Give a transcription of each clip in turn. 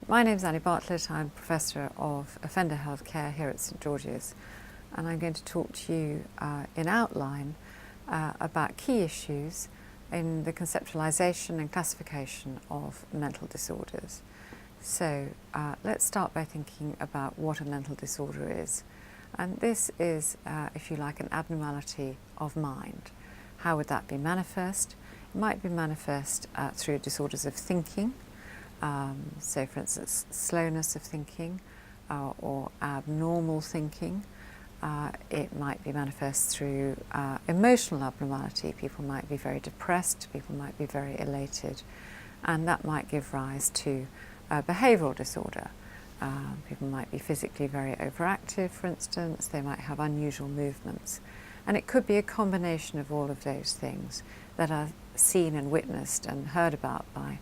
My name is Bartlett. I'm Professor of Offender Healthcare here at St George's, and I'm going to talk to you in outline about key issues in the conceptualisation and classification of mental disorders. So let's start by thinking about what a mental disorder is. And this is, if you like, an abnormality of mind. How would that be manifest? It might be manifest through disorders of thinking. So for instance, slowness of thinking or abnormal thinking. It might be manifest through emotional abnormality. People might be very depressed, people might be very elated, and that might give rise to behavioural disorder. People might be physically very overactive, for instance. They might have unusual movements. And it could be a combination of all of those things that are seen and witnessed and heard about by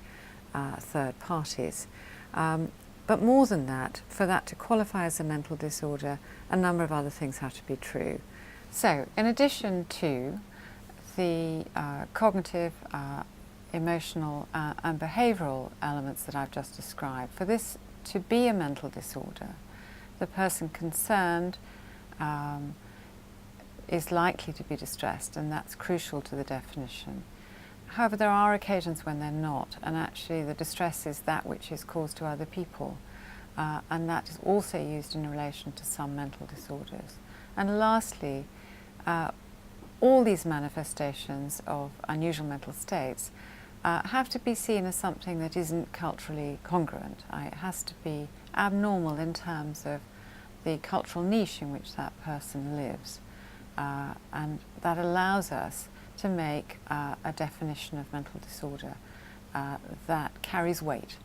third parties. But more than that, for that to qualify as a mental disorder, a number of other things have to be true. So, in addition to the cognitive, emotional and behavioural elements that I've just described, for this to be a mental disorder, the person concerned is likely to be distressed, and that's crucial to the definition. However, there are occasions when they're not, and actually the distress is that which is caused to other people, and that is also used in relation to some mental disorders. And lastly, all these manifestations of unusual mental states have to be seen as something that isn't culturally congruent. It has to be abnormal in terms of the cultural niche in which that person lives, and that allows us to make a definition of mental disorder that carries weight.